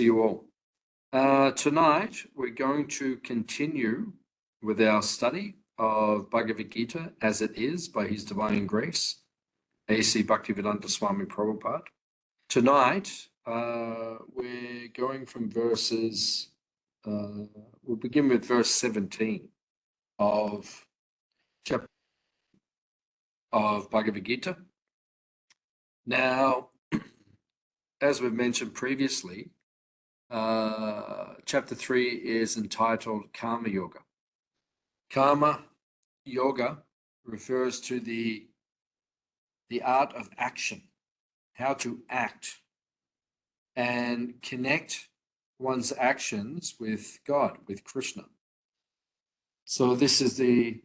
You all. Tonight, we're going to continue with our study of Bhagavad Gita as it is by His Divine Grace, A.C. Bhaktivedanta Swami Prabhupada. Tonight, we're going from verses, we'll begin with verse 17 of chapter of Bhagavad Gita. Now, as we've mentioned previously, chapter 3 is entitled Karma Yoga. Karma Yoga refers to the art of action, how to act and connect one's actions with God, with Krishna. So this is the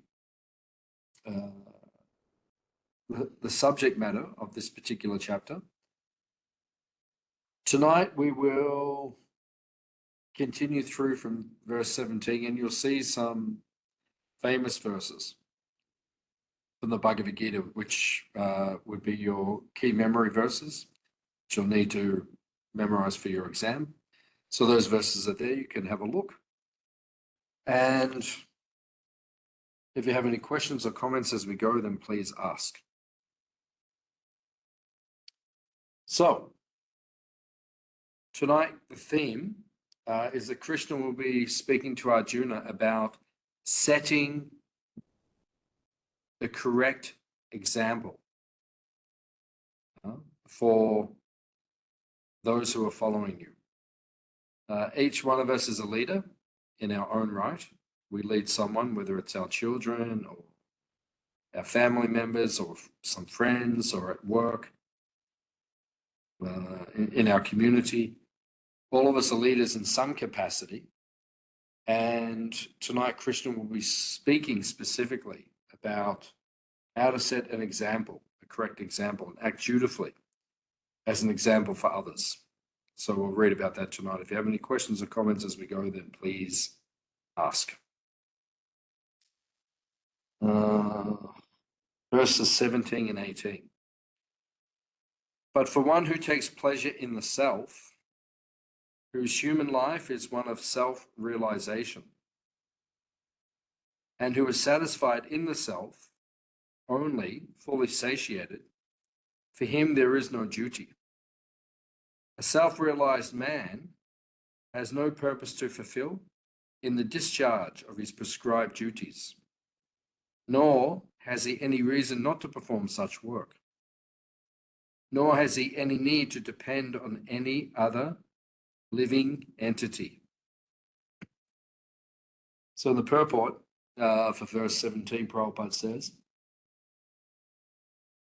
subject matter of this particular chapter. Tonight we will continue through from verse 17, and you'll see some famous verses from the Bhagavad Gita, which would be your key memory verses, which you'll need to memorize for your exam. So those verses are there, you can have a look. And if you have any questions or comments as we go, then please ask. So, tonight the theme is that Krishna will be speaking to Arjuna about setting the correct example for those who are following you. Each one of us is a leader in our own right. We lead someone, whether it's our children or our family members or some friends or at work, in our community. All of us are leaders in some capacity, and tonight Krishna will be speaking specifically about how to set an example, a correct example, and act dutifully as an example for others. So we'll read about that tonight. If you have any questions or comments as we go, then please ask. Verses 17 and 18. But for one who takes pleasure in the self, whose human life is one of self-realization, and who is satisfied in the self, only fully satiated, for him there is no duty. A self-realized man has no purpose to fulfill in the discharge of his prescribed duties, nor has he any reason not to perform such work, nor has he any need to depend on any other living entity. So in the purport for verse 17, Prabhupada says,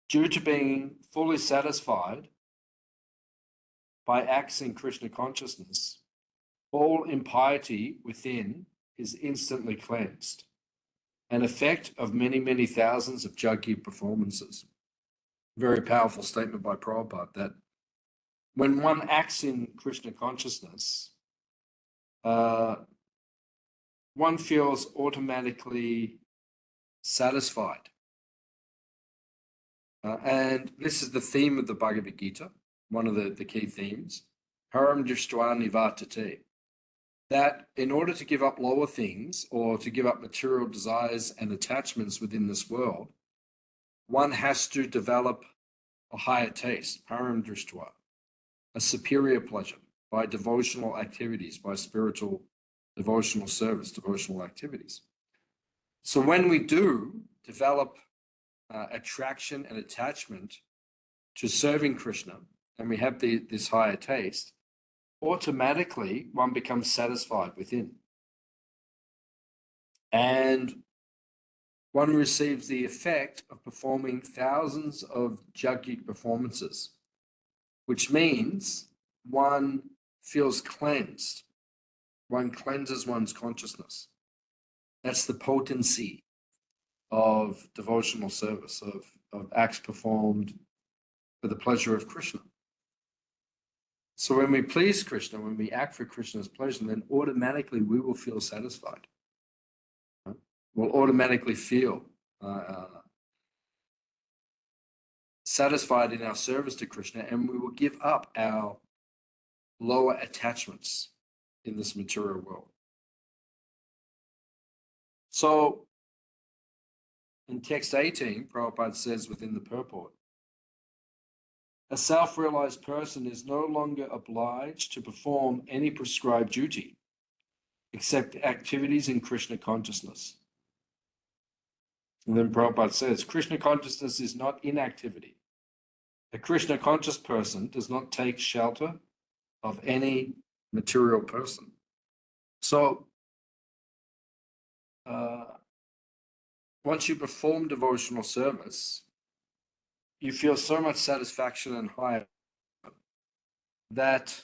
due to being fully satisfied by acts in Krishna consciousness, all impiety within is instantly cleansed, an effect of many, many thousands of Jaggi performances. Very powerful statement by Prabhupada that when one acts in Krishna consciousness, one feels automatically satisfied. And this is the theme of the Bhagavad Gita, one of the key themes, Param Drishtva Nivartate, that in order to give up lower things or to give up material desires and attachments within this world, one has to develop a higher taste, Param Drishtva, a superior pleasure by devotional activities, by spiritual devotional service, devotional activities. So when we do develop attraction and attachment to serving Krishna, and we have this higher taste, automatically one becomes satisfied within. And one receives the effect of performing thousands of Jaggi performances, which means one feels cleansed. One cleanses one's consciousness. That's the potency of devotional service, of acts performed for the pleasure of Krishna. So when we please Krishna, when we act for Krishna's pleasure, then automatically we will feel satisfied. We'll automatically feel satisfied in our service to Krishna, and we will give up our lower attachments in this material world. So in text 18, Prabhupada says within the purport, a self-realized person is no longer obliged to perform any prescribed duty except activities in Krishna consciousness. And then Prabhupada says, Krishna consciousness is not inactivity. A Krishna conscious person does not take shelter of any material person. So, once you perform devotional service, you feel so much satisfaction and high that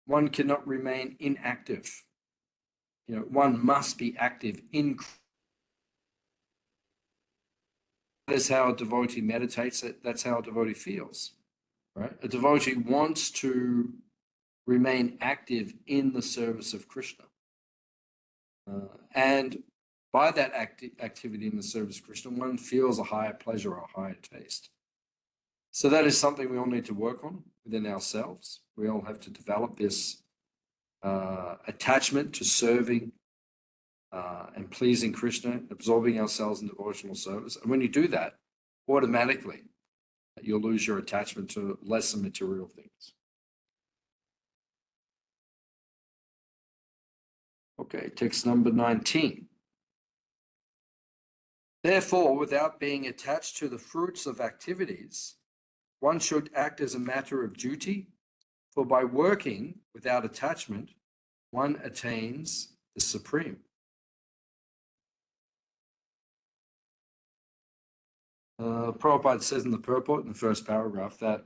one cannot remain inactive. One must be active in. That is how a devotee meditates. That's how a devotee feels, right? A devotee wants to remain active in the service of Krishna. And by that activity in the service of Krishna, one feels a higher pleasure or a higher taste. So that is something we all need to work on within ourselves. We all have to develop this attachment to serving and pleasing Krishna, absorbing ourselves in devotional service. And when you do that, automatically, you'll lose your attachment to lesser material things. Okay, text number 19. Therefore, without being attached to the fruits of activities, one should act as a matter of duty, for by working without attachment, one attains the supreme. Prabhupada says in the purport, in the first paragraph, that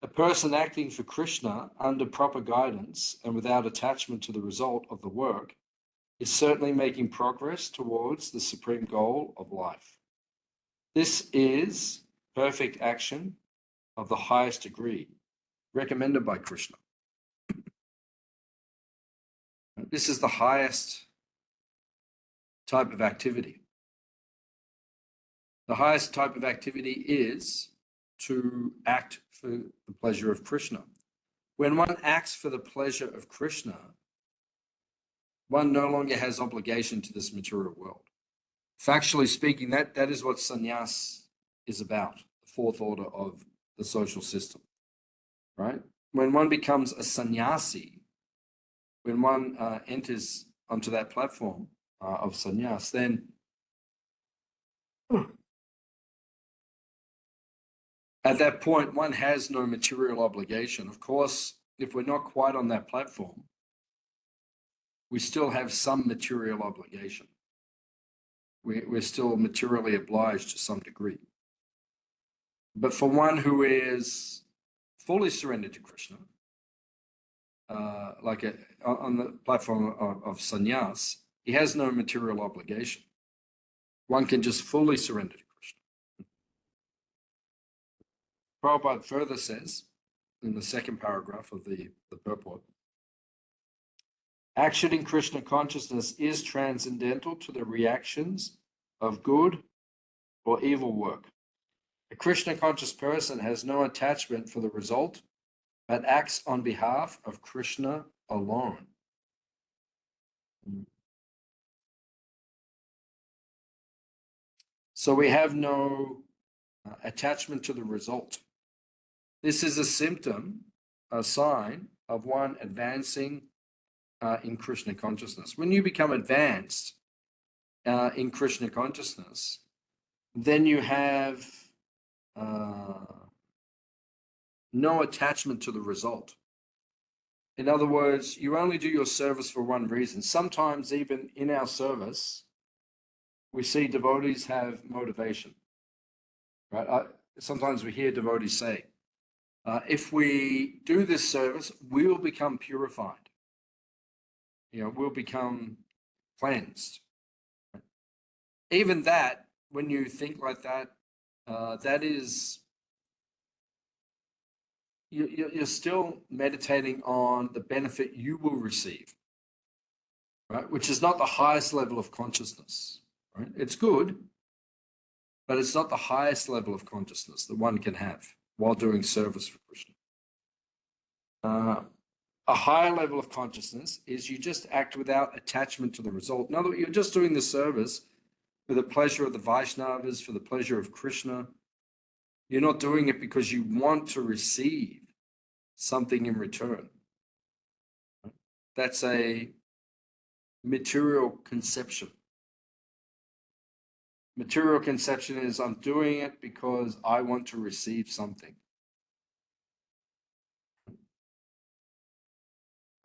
a person acting for Krishna under proper guidance and without attachment to the result of the work is certainly making progress towards the supreme goal of life. This is perfect action of the highest degree, recommended by Krishna. This is the highest type of activity. The highest type of activity is to act for the pleasure of Krishna. When one acts for the pleasure of Krishna, one no longer has obligation to this material world. Factually speaking, that is what sannyas is about, the fourth order of the social system, right? When one becomes a sannyasi, when one enters onto that platform of sannyas, then at that point, one has no material obligation. Of course, if we're not quite on that platform, we still have some material obligation. We're still materially obliged to some degree. But for one who is fully surrendered to Krishna, on the platform of sannyas, he has no material obligation. One can just fully surrender to Krishna. Prabhupada further says, in the second paragraph of the purport, action in Krishna consciousness is transcendental to the reactions of good or evil work. A Krishna conscious person has no attachment for the result, but acts on behalf of Krishna alone. So we have no attachment to the result. This is a symptom, a sign of one advancing in Krishna consciousness. When you become advanced in Krishna consciousness, then you have no attachment to the result. In other words, you only do your service for one reason. Sometimes even in our service, we see devotees have motivation, right? Sometimes we hear devotees say, if we do this service, we will become purified. We'll become cleansed. Even that, when you think like that, that is, you're still meditating on the benefit you will receive, right? Which is not the highest level of consciousness, right? It's good, but it's not the highest level of consciousness that one can have while doing service for Krishna. A higher level of consciousness is you just act without attachment to the result. In other words, you're just doing the service for the pleasure of the Vaishnavas, for the pleasure of Krishna. You're not doing it because you want to receive something in return. That's a material conception. Material conception is I'm doing it because I want to receive something.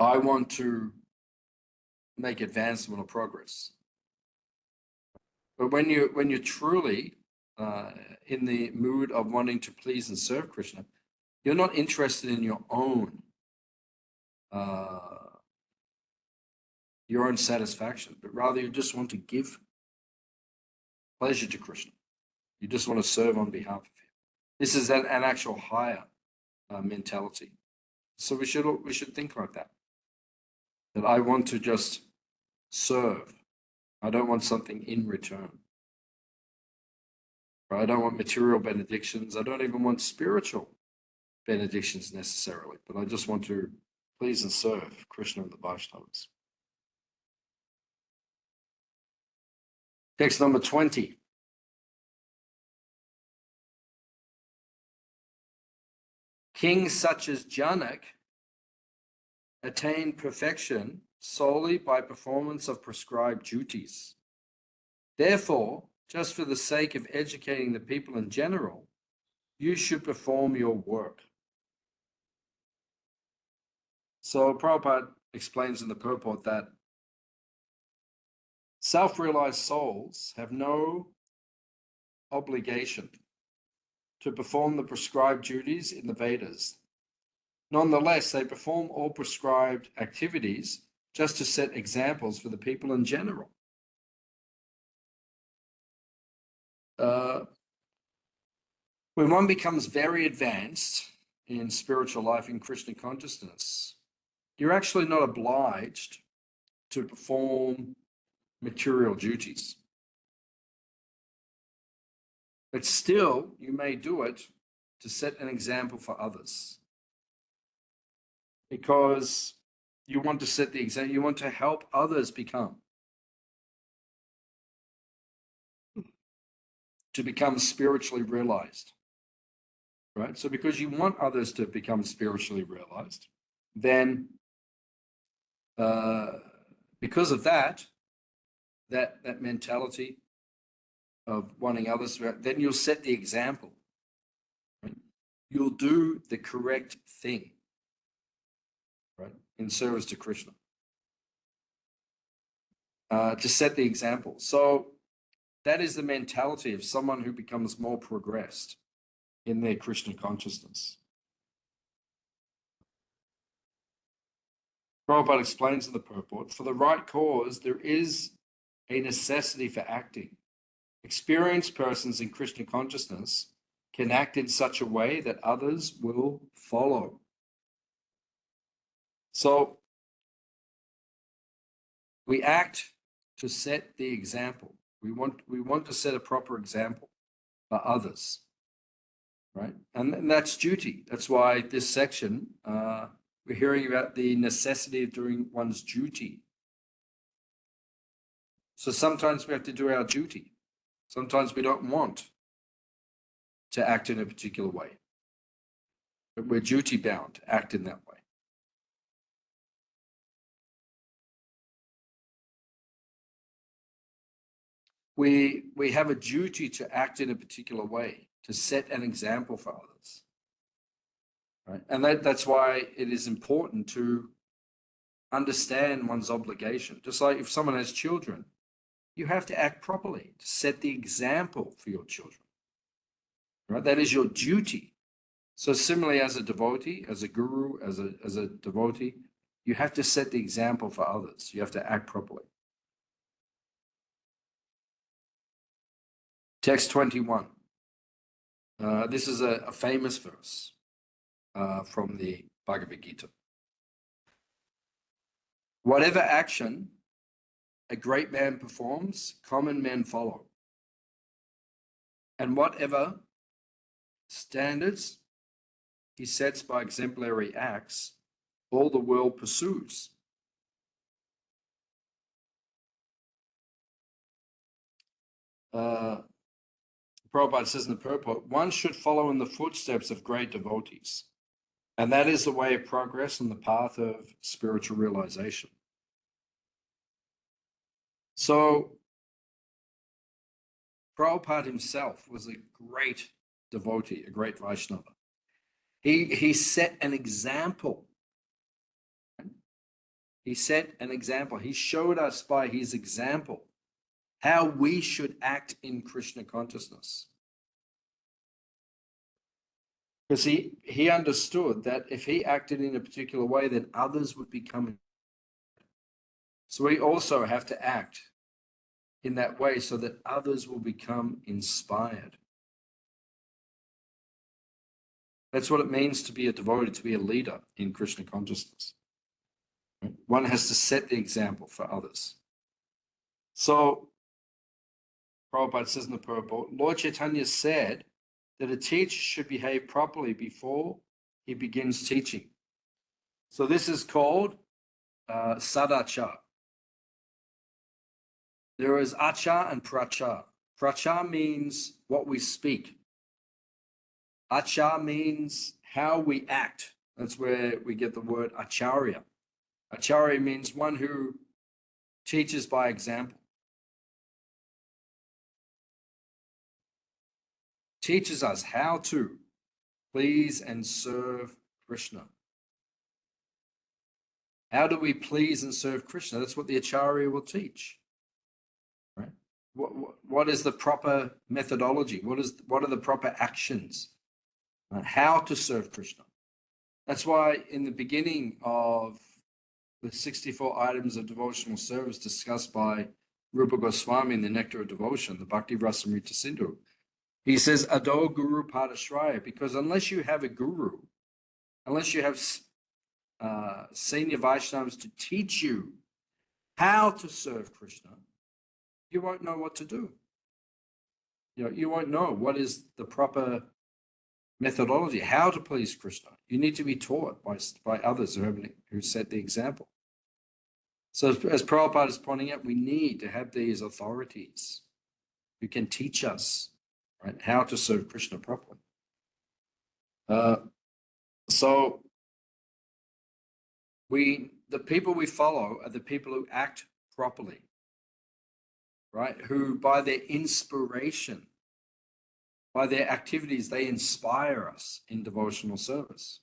I want to make advancement or progress. But when you're truly in the mood of wanting to please and serve Krishna, you're not interested in your own satisfaction, but rather you just want to give pleasure to Krishna. You just want to serve on behalf of him. This is an actual higher mentality. So we should think like that. That I want to just serve. I don't want something in return. I don't want material benedictions. I don't even want spiritual benedictions necessarily, but I just want to please and serve Krishna and the Vaishnavas. Text number 20. Kings such as Janak attained perfection solely by performance of prescribed duties. Therefore, just for the sake of educating the people in general, you should perform your work. So Prabhupada explains in the purport that self-realized souls have no obligation to perform the prescribed duties in the Vedas. Nonetheless, they perform all prescribed activities just to set examples for the people in general. When one becomes very advanced in spiritual life, in Krishna consciousness, you're actually not obliged to perform material duties. But still, you may do it to set an example for others. Because you want to set the example, you want to help others become spiritually realized. Right? So because you want others to become spiritually realized, then because of that mentality of wanting others, then you'll set the example. Right? You'll do the correct thing, right, in service to Krishna. To set the example. So that is the mentality of someone who becomes more progressed in their Krishna consciousness. Prabhupada explains in the purport, for the right cause, there is a necessity for acting. Experienced persons in Krishna consciousness can act in such a way that others will follow. So we act to set the example. We want to set a proper example for others, right? And that's duty. That's why this section, we're hearing about the necessity of doing one's duty. So sometimes we have to do our duty. Sometimes we don't want to act in a particular way, but we're duty bound to act in that way. We have a duty to act in a particular way, to set an example for others. Right? And that's why it is important to understand one's obligation. Just like if someone has children, you have to act properly to set the example for your children. Right? That is your duty. So similarly, as a devotee, as a guru, as a devotee, you have to set the example for others. You have to act properly. Text 21. This is a famous verse from the Bhagavad Gita. Whatever action a great man performs, common men follow. And whatever standards he sets by exemplary acts, all the world pursues. Prabhupada says in the purport, one should follow in the footsteps of great devotees. And that is the way of progress on the path of spiritual realization. So Prabhupada himself was a great devotee, a great Vaishnava. He set an example. He set an example. He showed us by his example how we should act in Krishna consciousness. Because he understood that if he acted in a particular way, then others would become. So we also have to act in that way so that others will become inspired. That's what it means to be a devotee, to be a leader in Krishna consciousness. One has to set the example for others. So Prabhupada says in the purport, Lord Chaitanya said that a teacher should behave properly before he begins teaching. So this is called sadachar. There is achar and prachar. Prachar means what we speak. Achar means how we act. That's where we get the word acharya. Acharya means one who teaches by example. Teaches us how to please and serve Krishna. How do we please and serve Krishna? That's what the Acharya will teach. Right? What is the proper methodology? What are the proper actions? How to serve Krishna? That's why in the beginning of the 64 items of devotional service discussed by Rupa Goswami in the Nectar of Devotion, the Bhakti Rasamrita Sindhu, he says, Ado Guru Padashraya, because unless you have a guru, unless you have senior Vaishnavas to teach you how to serve Krishna, you won't know what to do. You won't know what is the proper methodology, how to please Krishna. You need to be taught by others who set the example. So as Prabhupada is pointing out, we need to have these authorities who can teach us, right, how to serve Krishna properly. So the people we follow are the people who act properly, right? Who by their inspiration, by their activities, they inspire us in devotional service.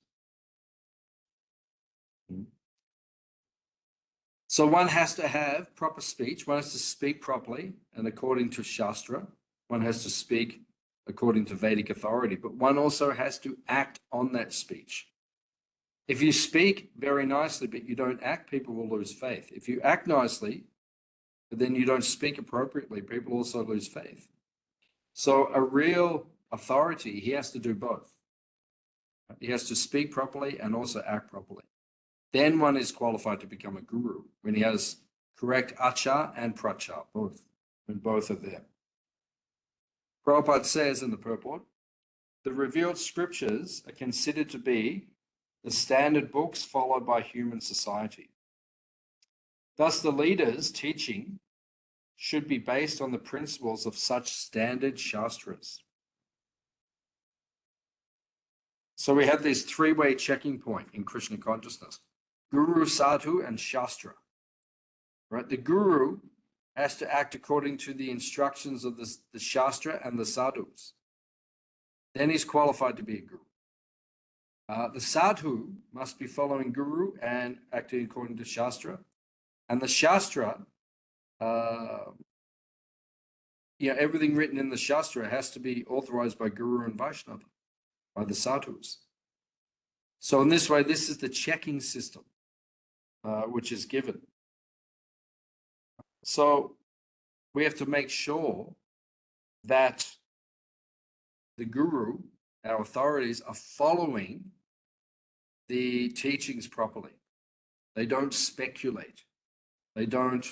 So one has to have proper speech, one has to speak properly and according to Shastra, one has to speak according to Vedic authority, but one also has to act on that speech. If you speak very nicely, but you don't act, people will lose faith. If you act nicely, but then you don't speak appropriately, people also lose faith. So a real authority, he has to do both. He has to speak properly and also act properly. Then one is qualified to become a guru when he has correct achar and prachar, both, when both are there. Prabhupada says in the purport, the revealed scriptures are considered to be the standard books followed by human society. Thus, the leaders' teaching should be based on the principles of such standard shastras. So we have this three-way checking point in Krishna consciousness: Guru, Sadhu, and Shastra. Right? The Guru has to act according to the instructions of the Shastra and the Sadhus. Then he's qualified to be a Guru. The Sadhu must be following Guru and acting according to Shastra. And the Shastra, everything written in the Shastra has to be authorized by Guru and Vaishnava, by the Sadhus. So in this way, this is the checking system which is given. So we have to make sure that the Guru, our authorities, are following the teachings properly. They don't speculate. They don't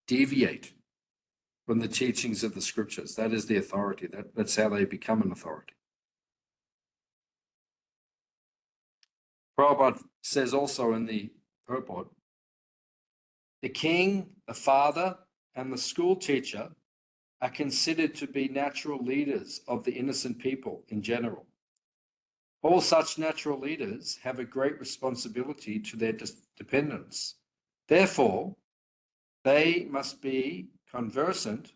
deviate from the teachings of the scriptures. That is the authority. That's how they become an authority. Prabhupada says also in the purport, the king, the father, and the school teacher are considered to be natural leaders of the innocent people in general. All such natural leaders have a great responsibility to their dependents. Therefore, they must be conversant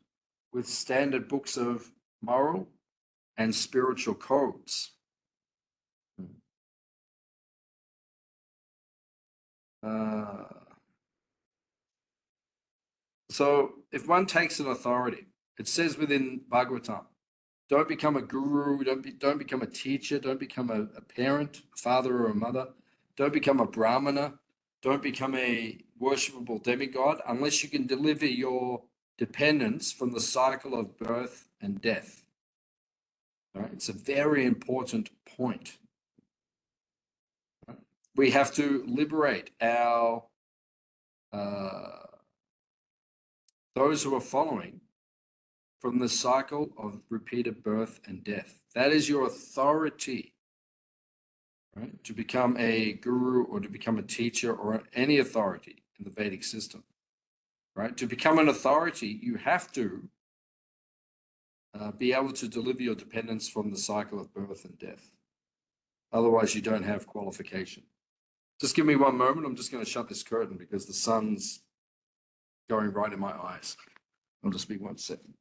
with standard books of moral and spiritual codes. So if one takes an authority, it says within Bhagavatam, don't become a guru, don't become a teacher, don't become a parent, a father or a mother, don't become a brahmana, don't become a worshipable demigod unless you can deliver your dependence from the cycle of birth and death. Right? It's a very important point. We have to liberate our those who are following from the cycle of repeated birth and death. That is your authority, right? To become a guru or to become a teacher or any authority in the Vedic system, right? To become an authority, you have to be able to deliver your dependence from the cycle of birth and death. Otherwise, you don't have qualification. Just give me one moment. I'm just going to shut this curtain because the sun's going right in my eyes. I'll just be 1 second.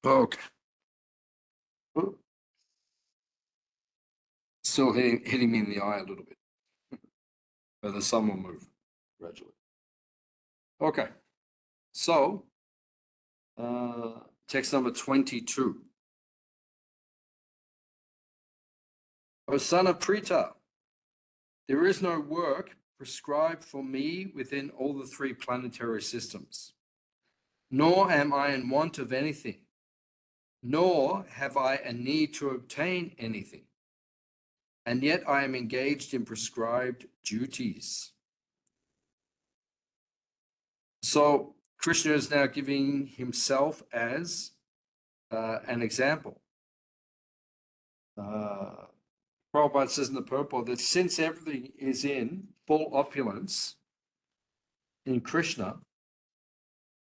Okay. Ooh. Still hitting me in the eye a little bit. But the sun will move gradually. Okay. So, text number 22. O son of Prita, there is no work prescribed for me within all the 3 planetary systems, nor am I in want of anything, nor have I a need to obtain anything, and yet I am engaged in prescribed duties. So Krishna is now giving himself as an example. Prabhupada says in the purport that since everything is in full opulence in Krishna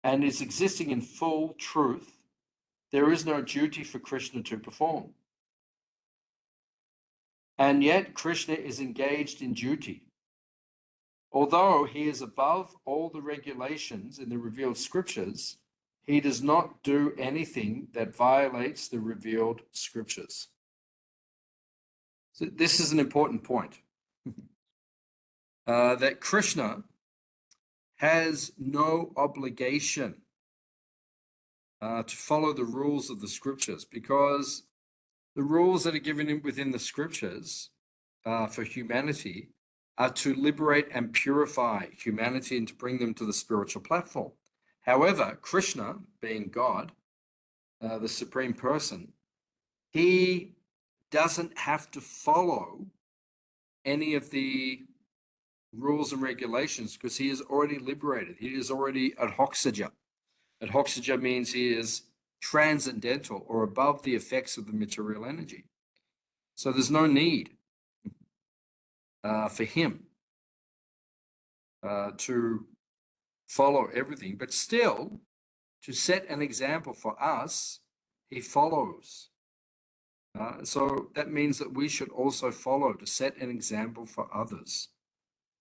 and is existing in full truth, there is no duty for Krishna to perform. And yet Krishna is engaged in duty. Although he is above all the regulations in the revealed scriptures, he does not do anything that violates the revealed scriptures. So this is an important point. That Krishna has no obligation to follow the rules of the scriptures, because the rules that are given within the scriptures for humanity are to liberate and purify humanity and to bring them to the spiritual platform. However, Krishna, being God, the Supreme Person, he doesn't have to follow any of the rules and regulations because he is already liberated. He is already adhokshaja. Adhokshaja means he is transcendental or above the effects of the material energy. So there's no need for him to follow everything, but still to set an example for us, he follows. So that means that we should also follow to set an example for others.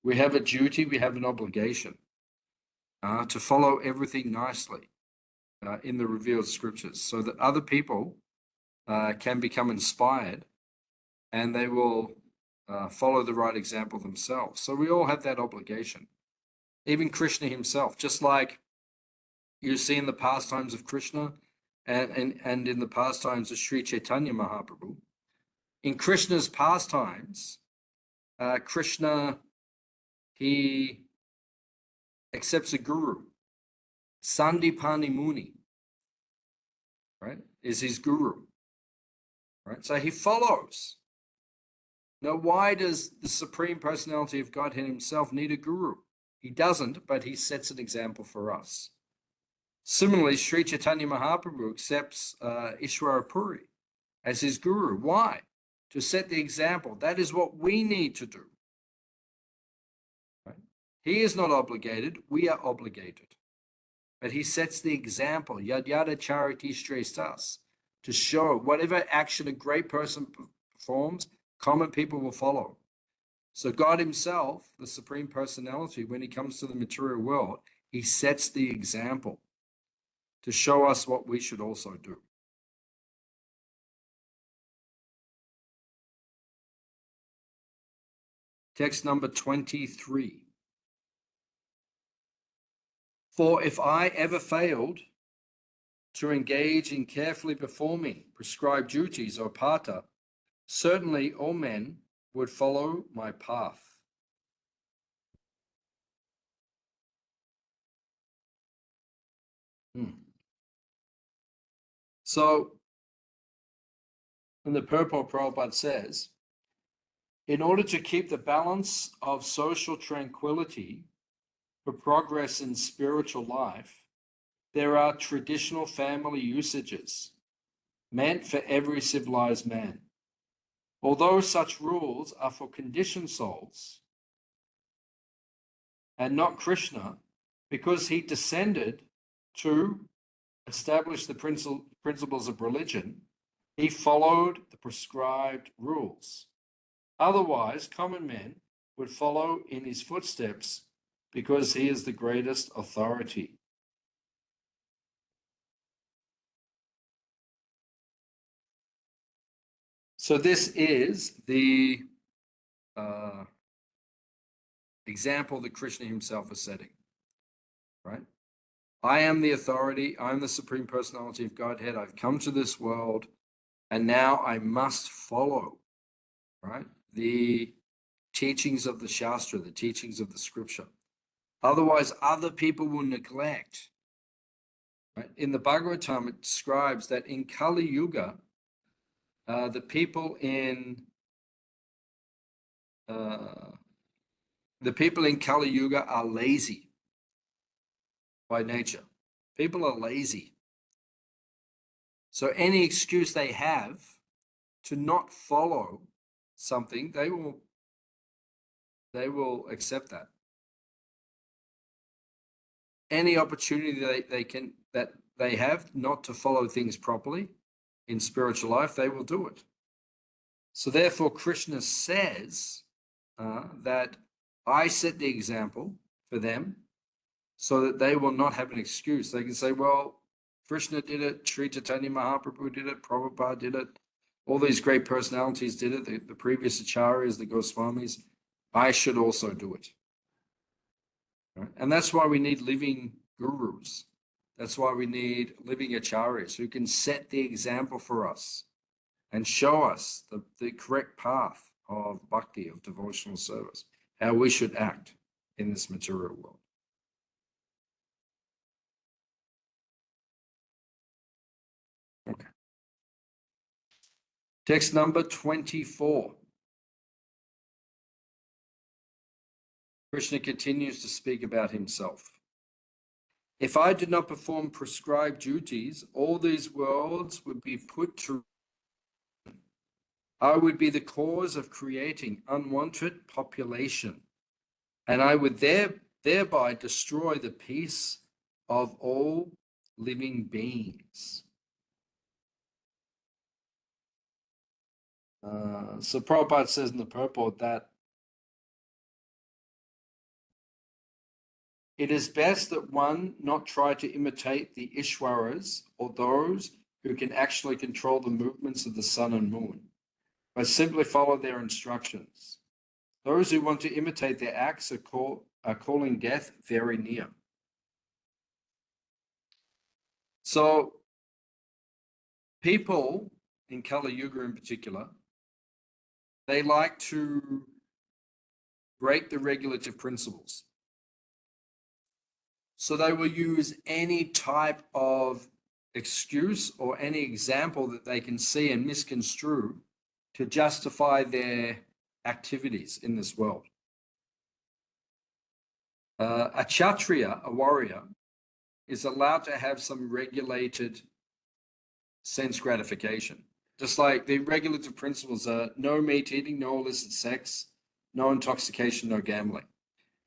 We have a duty, we have an obligation to follow everything nicely in the revealed scriptures so that other people can become inspired and they will follow the right example themselves. So we all have that obligation. Even Krishna himself, just like you see in the pastimes of Krishna and in the pastimes of Sri Chaitanya Mahaprabhu. In Krishna's pastimes, Krishna, he accepts a guru. Sandipani Muni, right, is his guru, right? So he follows. Now, why does the Supreme Personality of Godhead himself need a guru? He doesn't, but he sets an example for us. Similarly, Sri Chaitanya Mahaprabhu accepts Ishwara Puri as his guru. Why? To set the example. That is what we need to do. Right? He is not obligated. We are obligated. But he sets the example. Yad yada chariti shrestha, to show whatever action a great person performs, common people will follow. So God himself, the Supreme Personality, when he comes to the material world, he sets the example to show us what we should also do. Text number 23. For if I ever failed to engage in carefully performing prescribed duties or pata, certainly all men would follow my path. So, in the purport, Prabhupada says, in order to keep the balance of social tranquility for progress in spiritual life, there are traditional family usages meant for every civilized man. Although such rules are for conditioned souls and not Krishna, because he descended to establish the principles of religion, he followed the prescribed rules. Otherwise, common men would follow in his footsteps because he is the greatest authority. So this is the example that Krishna himself is setting, right? I am the authority. I'm the Supreme Personality of Godhead. I've come to this world, and now I must follow, right, the teachings of the Shastra, the teachings of the scripture. Otherwise, other people will neglect. Right? In the Bhagavatam, it describes that in Kali Yuga, the people in Kali Yuga are lazy by nature. People are lazy. So any excuse they have to not follow something, they will accept that. Any opportunity that they have not to follow things properly in spiritual life, they will do it. So therefore, Krishna says that I set the example for them so that they will not have an excuse. They can say, well, Krishna did it, Sri Chaitanya Mahaprabhu did it, Prabhupada did it, all these great personalities did it, the previous acharyas, the Goswamis, I should also do it. Right? And that's why we need living gurus. That's why we need living acharyas who can set the example for us and show us the correct path of bhakti, of devotional service, how we should act in this material world. Okay. Text number 24. Krishna continues to speak about himself. If I did not perform prescribed duties, all these worlds would be put to. I would be the cause of creating unwanted population, and I would thereby destroy the peace of all living beings. So Prabhupada says in the purport that it is best that one not try to imitate the Ishwaras or those who can actually control the movements of the sun and moon, but simply follow their instructions. Those who want to imitate their acts are calling death very near. So people in Kali Yuga in particular, they like to break the regulative principles. So they will use any type of excuse or any example that they can see and misconstrue to justify their activities in this world. A kshatriya, a warrior, is allowed to have some regulated sense gratification. Just like the regulative principles are no meat eating, no illicit sex, no intoxication, no gambling.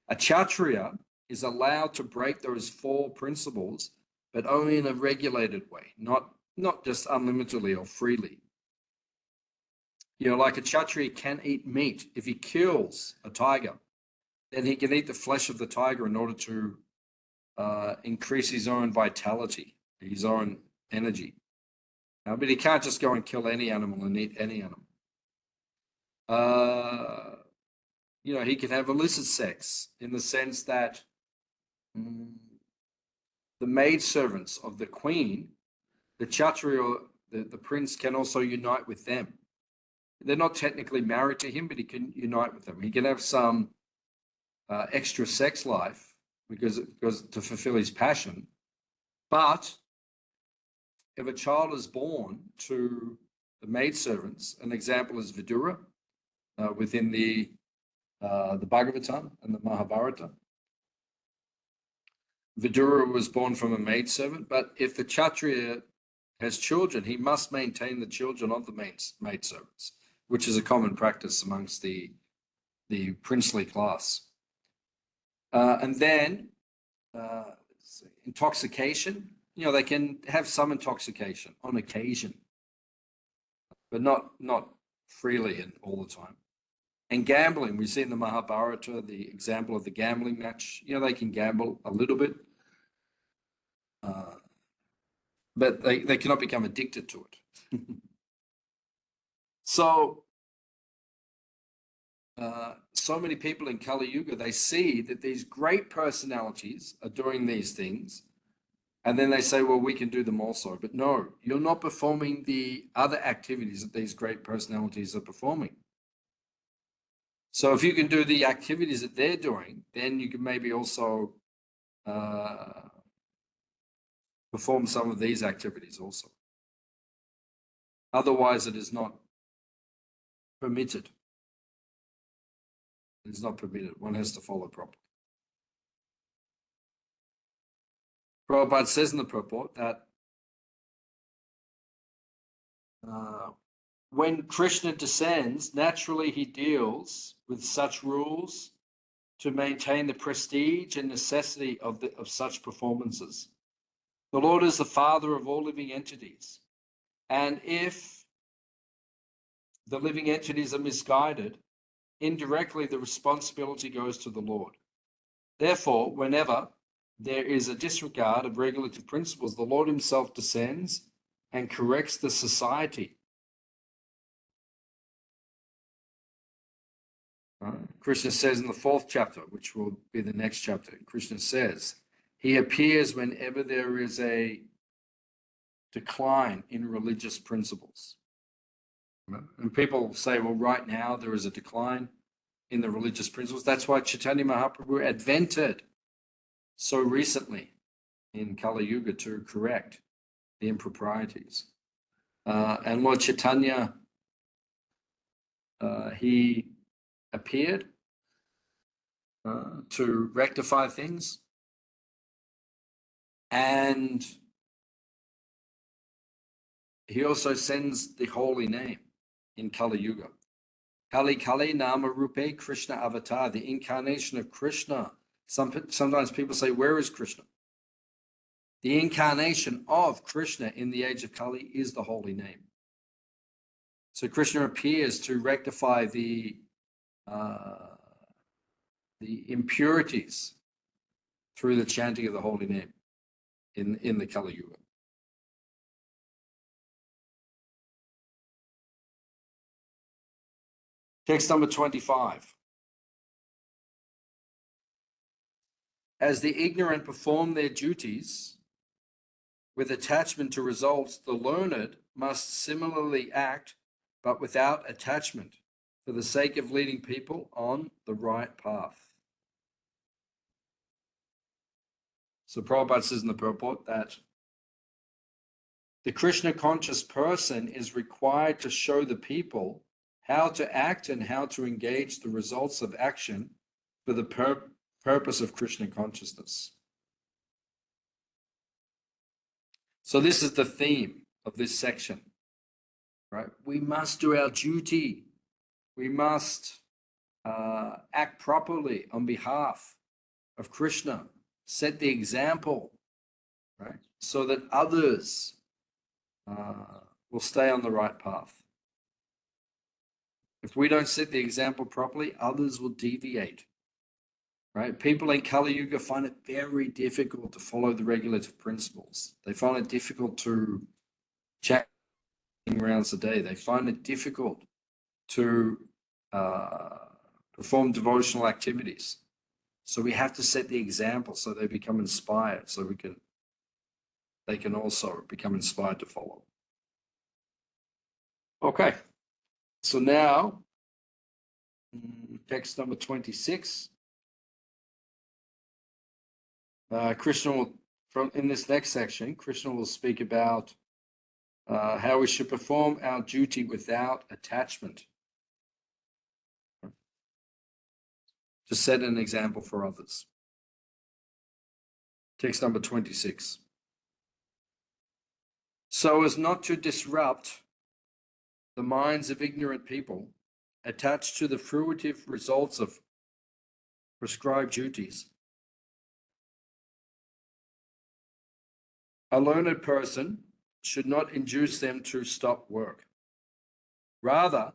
A kshatriya is allowed to break those four principles, but only in a regulated way, not just unlimitedly or freely. You know, like a kshatriya can eat meat. If he kills a tiger, then he can eat the flesh of the tiger in order to increase his own vitality, his own energy. But he can't just go and kill any animal and eat any animal. You know, he can have illicit sex in the sense that the maidservants of the queen, the kshatriya, the prince, can also unite with them. They're not technically married to him, but he can unite with them. He can have some extra sex life because to fulfill his passion. But if a child is born to the maidservants, an example is Vidura within the Bhagavatam and the Mahabharata. Vidura was born from a maidservant, but if the kshatriya has children, he must maintain the children of the maidservants, which is a common practice amongst the princely class. And then intoxication, you know, they can have some intoxication on occasion, but not freely and all the time. And gambling, we see in the Mahabharata the example of the gambling match. You know, they can gamble a little bit, but they cannot become addicted to it. So many people in Kali Yuga, they see that these great personalities are doing these things, and then they say, well, we can do them also. But no, you're not performing the other activities that these great personalities are performing. So if you can do the activities that they're doing, then you can maybe also perform some of these activities also. Otherwise, it is not permitted. It is not permitted. One has to follow properly. Prabhupada says in the purport that when Krishna descends, naturally he deals with such rules to maintain the prestige and necessity of such performances. The Lord is the father of all living entities. And if the living entities are misguided, indirectly the responsibility goes to the Lord. Therefore, whenever there is a disregard of regulative principles, the Lord himself descends and corrects the society. Krishna says in the 4th chapter, which will be the next chapter, Krishna says, he appears whenever there is a decline in religious principles. And people say, well, right now there is a decline in the religious principles. That's why Chaitanya Mahaprabhu advented so recently in Kali Yuga to correct the improprieties. And Lord Chaitanya, he appeared to rectify things, and he also sends the holy name in Kali Yuga. Kali Kali Nama Rupe Krishna Avatar, the incarnation of Krishna. Sometimes people say, where is Krishna? The incarnation of Krishna in the age of Kali is the holy name. So Krishna appears to rectify the impurities through the chanting of the holy name in the Kali Yuga. Text number 25. As the ignorant perform their duties with attachment to results, the learned must similarly act, but without attachment for the sake of leading people on the right path. So Prabhupada says in the purport that the Krishna conscious person is required to show the people how to act and how to engage the results of action for the purpose of Krishna consciousness. So this is the theme of this section, right? We must do our duty. We must act properly on behalf of Krishna, set the example, right? So that others will stay on the right path. If we don't set the example properly, others will deviate, right? People in Kali Yuga find it very difficult to follow the regulative principles. They find it difficult to chant rounds a day. They find it difficult to perform devotional activities. So we have to set the example so they become inspired, so they can also become inspired to follow. Okay, so now text number 26. Krishna will, in this next section, Krishna will speak about how we should perform our duty without attachment, to set an example for others. Text number 26. So as not to disrupt the minds of ignorant people attached to the fruitive results of prescribed duties, a learned person should not induce them to stop work. Rather,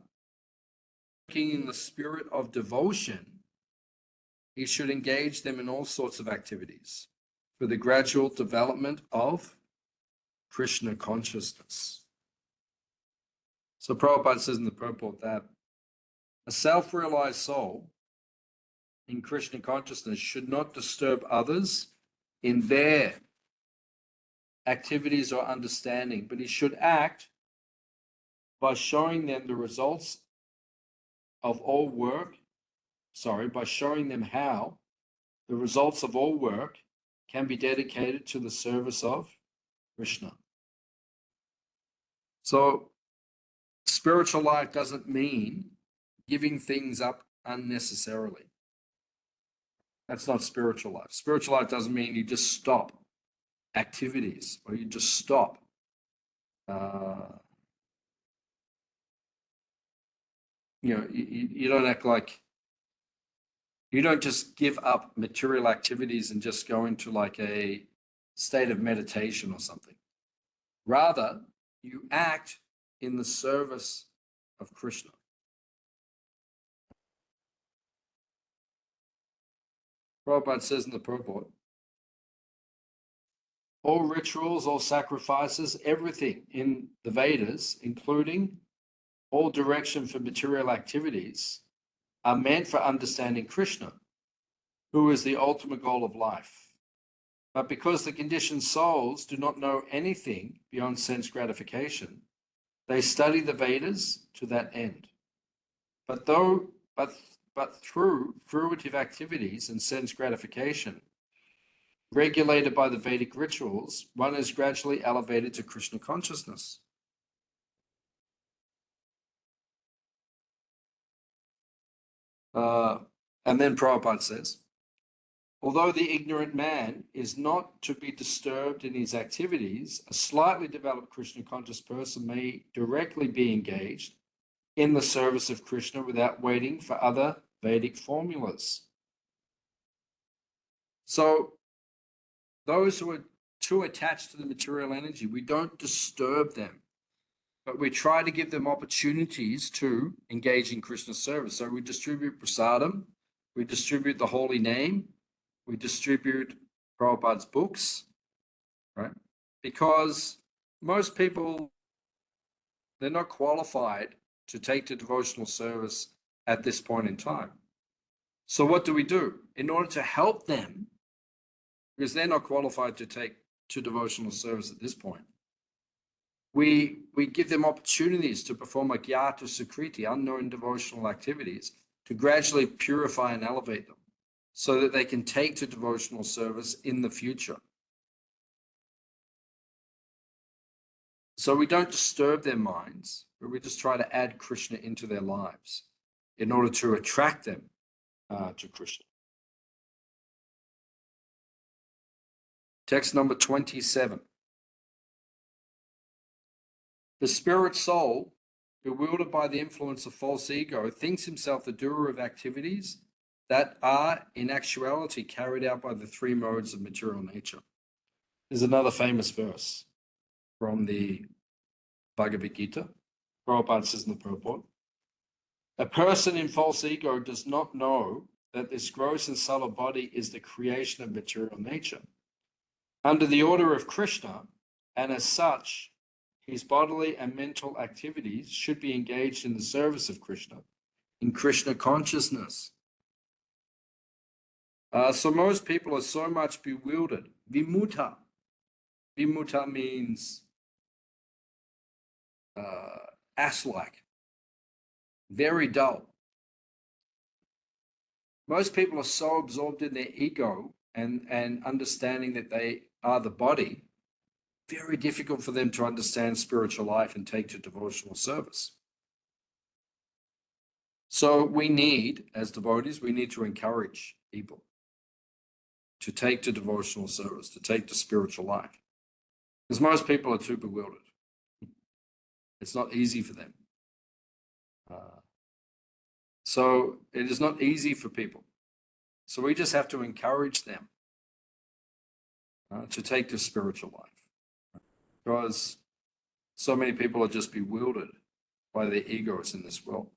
working in the spirit of devotion, he should engage them in all sorts of activities for the gradual development of Krishna consciousness. So Prabhupada says in the purport that a self-realized soul in Krishna consciousness should not disturb others in their activities or understanding, but he should act by showing them the results of all work, by showing them how the results of all work can be dedicated to the service of Krishna. So spiritual life doesn't mean giving things up unnecessarily. That's not spiritual life. Spiritual life doesn't mean you just stop activities or you just stop you don't act like, you don't just give up material activities and just go into like a state of meditation or something. Rather, you act in the service of Krishna. Prabhupada says in the purport, all rituals, all sacrifices, everything in the Vedas, including all direction for material activities, are meant for understanding Krishna, who is the ultimate goal of life. But because the conditioned souls do not know anything beyond sense gratification, they study the Vedas to that end. But through fruitive activities and sense gratification, regulated by the Vedic rituals, one is gradually elevated to Krishna consciousness. And then Prabhupada says, although the ignorant man is not to be disturbed in his activities, a slightly developed Krishna conscious person may directly be engaged in the service of Krishna without waiting for other Vedic formulas. So those who are too attached to the material energy, we don't disturb them, but we try to give them opportunities to engage in Krishna service. So we distribute prasadam, we distribute the holy name, we distribute Prabhupada's books, right? Because most people, they're not qualified to take to devotional service at this point in time. So what do? In order to help them, because they're not qualified to take to devotional service at this point, We give them opportunities to perform agyata sukriti, unknown devotional activities, to gradually purify and elevate them so that they can take to devotional service in the future. So we don't disturb their minds, but we just try to add Krishna into their lives in order to attract them to Krishna. Text number 27. The spirit soul, bewildered by the influence of false ego, thinks himself the doer of activities that are in actuality carried out by the three modes of material nature. There's another famous verse from the Bhagavad Gita. Prabhupada says in the purport, a person in false ego does not know that this gross and subtle body is the creation of material nature. Under the order of Krishna, and as such, his bodily and mental activities should be engaged in the service of Krishna, in Krishna consciousness. So most people are so much bewildered. Vimuta. Vimuta means ass-like, very dull. Most people are so absorbed in their ego and understanding that they are the body, very difficult for them to understand spiritual life and take to devotional service. So we need, as devotees, we need to encourage people to take to devotional service, to take to spiritual life. Because most people are too bewildered. It's not easy for them. So it is not easy for people. So we just have to encourage them to take to spiritual life. Because so many people are just bewildered by their egos in this world.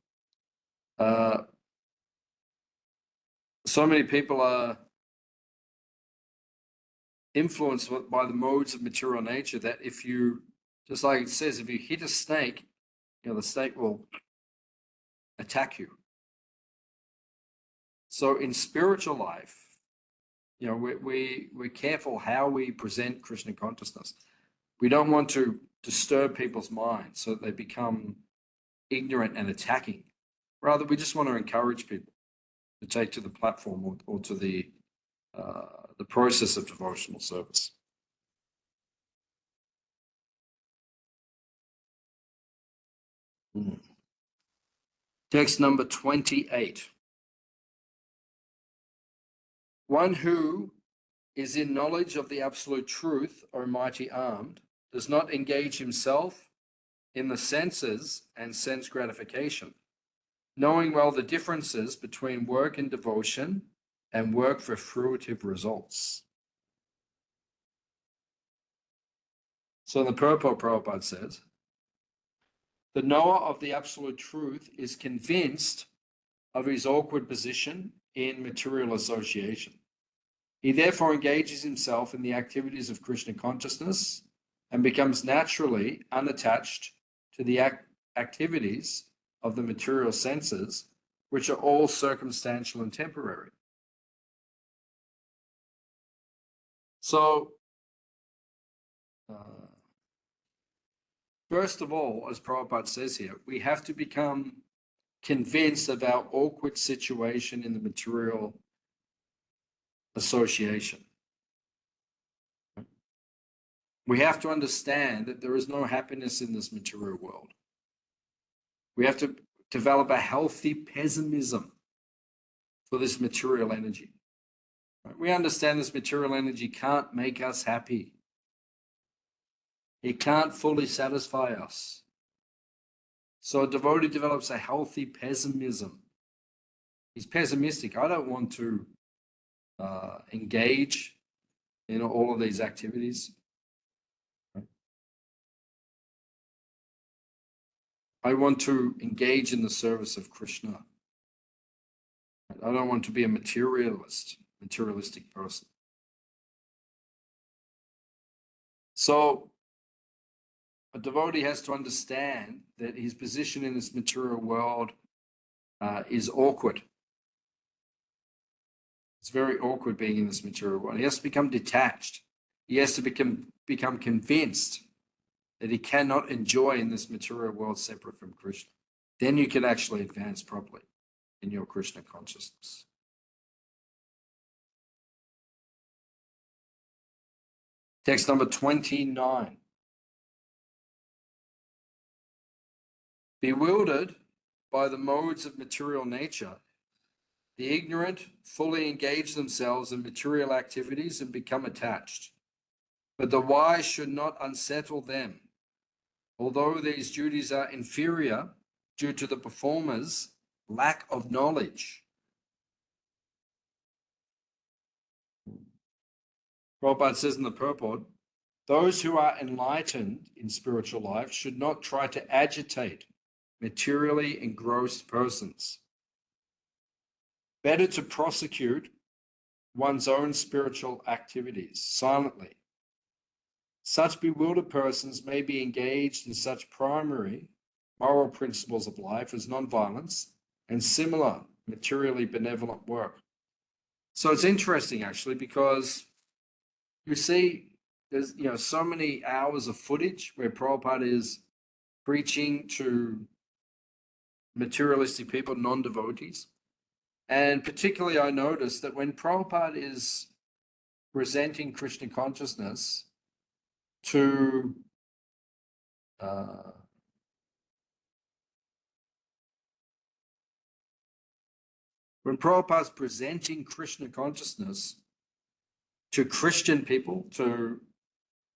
So many people are influenced by the modes of material nature that if you, just like it says, if you hit a snake, the snake will attack you. So in spiritual life, we're careful how we present Krishna consciousness. We don't want to disturb people's minds so that they become ignorant and attacking. Rather, we just want to encourage people to take to the platform or to the process of devotional service. Text number 28. One who is in knowledge of the absolute truth, O mighty armed, does not engage himself in the senses and sense gratification, knowing well the differences between work and devotion and work for fruitive results. So the purport, Prabhupada says, the knower of the absolute truth is convinced of his awkward position in material association. He therefore engages himself in the activities of Krishna consciousness and becomes naturally unattached to the activities of the material senses, which are all circumstantial and temporary. So, first of all, as Prabhupada says here, we have to become convinced of our awkward situation in the material association. We have to understand that there is no happiness in this material world. We have to develop a healthy pessimism for this material energy. We understand this material energy can't make us happy. It can't fully satisfy us. So a devotee develops a healthy pessimism. He's pessimistic. I don't want to engage in all of these activities. I want to engage in the service of Krishna. I don't want to be a materialistic person. So a devotee has to understand that his position in this material world is awkward. It's very awkward being in this material world. He has to become detached. He has to become convinced that he cannot enjoy in this material world separate from Krishna. Then you can actually advance properly in your Krishna consciousness. Text number 29. Bewildered by the modes of material nature, the ignorant fully engage themselves in material activities and become attached. But the wise should not unsettle them. Although these duties are inferior due to the performer's lack of knowledge. Prabhupada says in the purport, those who are enlightened in spiritual life should not try to agitate materially engrossed persons. Better to prosecute one's own spiritual activities silently. Such bewildered persons may be engaged in such primary moral principles of life as nonviolence and similar materially benevolent work. So it's interesting actually, because you see there's so many hours of footage where Prabhupada is preaching to materialistic people, non-devotees. And particularly I noticed that when Prabhupada is presenting Krishna consciousness to when Prabhupada is presenting Krishna consciousness to Christian people, to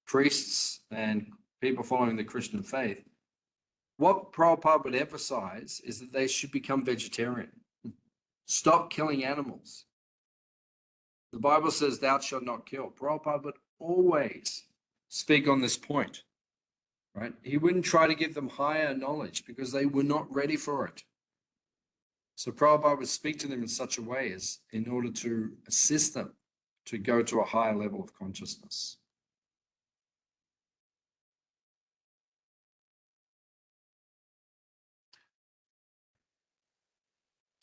priests and people following the Christian faith, what Prabhupada would emphasize is that they should become vegetarian. Stop killing animals. The Bible says, thou shalt not kill. Prabhupada would always speak on this point, right? He wouldn't try to give them higher knowledge because they were not ready for it. So Prabhupada would speak to them in such a way as in order to assist them to go to a higher level of consciousness.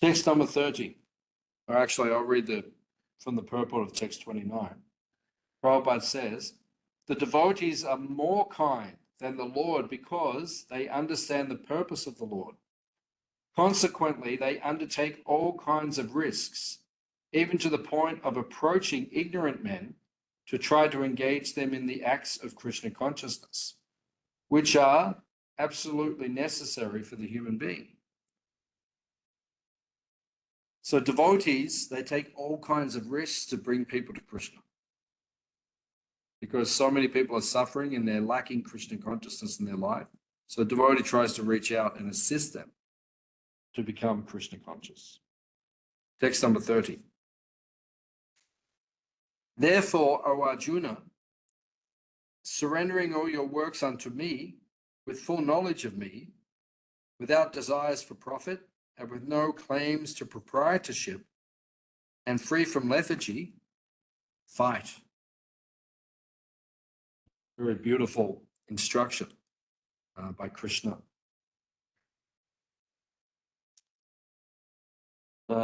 Text number 30, or actually I'll read from the purport of text 29. Prabhupada says, the devotees are more kind than the Lord because they understand the purpose of the Lord. Consequently, they undertake all kinds of risks, even to the point of approaching ignorant men to try to engage them in the acts of Krishna consciousness, which are absolutely necessary for the human being. So devotees, they take all kinds of risks to bring people to Krishna, because so many people are suffering and they're lacking Krishna consciousness in their life. So a devotee tries to reach out and assist them to become Krishna conscious. Text number 30. Therefore, O Arjuna, surrendering all your works unto me, with full knowledge of me, without desires for profit, and with no claims to proprietorship, and free from lethargy, fight. Very beautiful instruction by Krishna.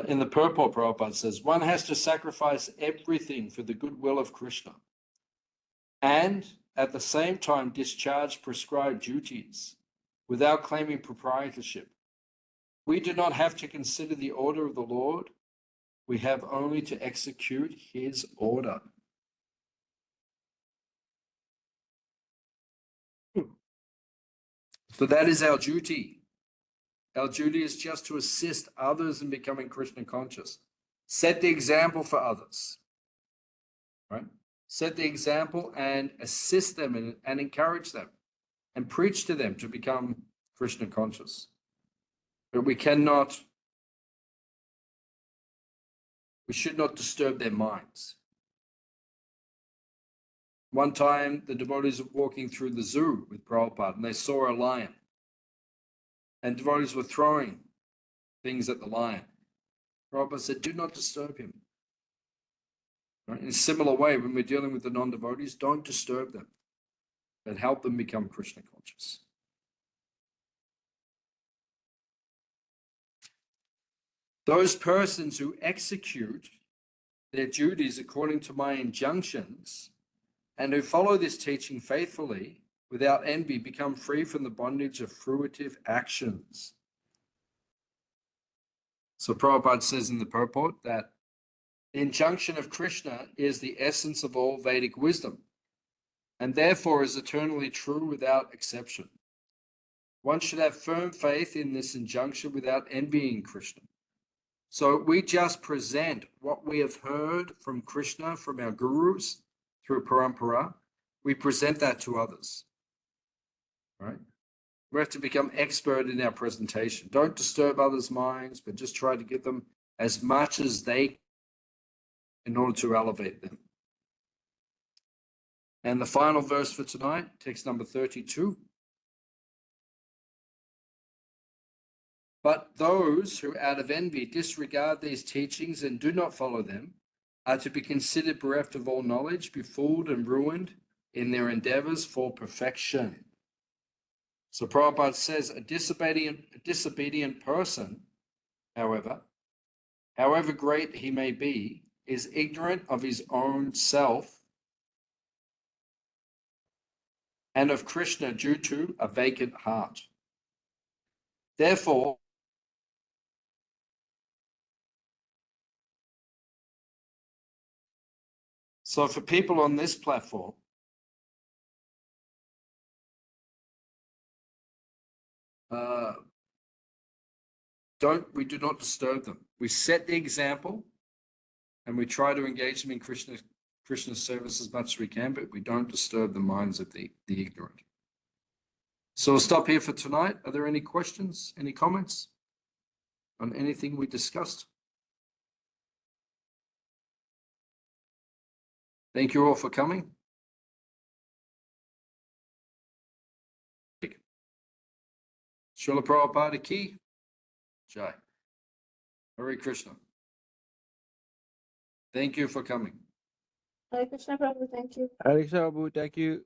In the purport, Prabhupada says, one has to sacrifice everything for the goodwill of Krishna and at the same time discharge prescribed duties without claiming proprietorship. We do not have to consider the order of the Lord. We have only to execute his order. So that is our duty. Our duty is just to assist others in becoming Krishna conscious. Set the example for others, right? Set the example and assist them and encourage them and preach to them to become Krishna conscious. But we should not disturb their minds. One time, the devotees were walking through the zoo with Prabhupada and they saw a lion. And devotees were throwing things at the lion. Prabhupada said, do not disturb him. Right? In a similar way, when we're dealing with the non-devotees, don't disturb them, but help them become Krishna conscious. Those persons who execute their duties according to my injunctions and who follow this teaching faithfully without envy, become free from the bondage of fruitive actions. So Prabhupada says in the purport that the injunction of Krishna is the essence of all Vedic wisdom, and therefore is eternally true without exception. One should have firm faith in this injunction without envying Krishna. So we just present what we have heard from Krishna, from our gurus, through parampara. We present that to others, right? We have to become expert in our presentation. Don't disturb others' minds, but just try to give them as much as they in order to elevate them. And the final verse for tonight, text number 32. But those who out of envy disregard these teachings and do not follow them are to be considered bereft of all knowledge, befooled and ruined in their endeavors for perfection. So Prabhupada says a disobedient person, however great he may be, is ignorant of his own self and of Krishna due to a vacant heart. Therefore, so for people on this platform, we do not disturb them. We set the example and we try to engage them in Krishna's service as much as we can, but we don't disturb the minds of the ignorant. So we'll stop here for tonight. Are there any questions, any comments on anything we discussed? Thank you all for coming. Srila Prabhupada Ki Jai. Hare Krishna. Thank you for coming. Hare Krishna Prabhu, thank you. Hare Krishna, Prabhu, thank you.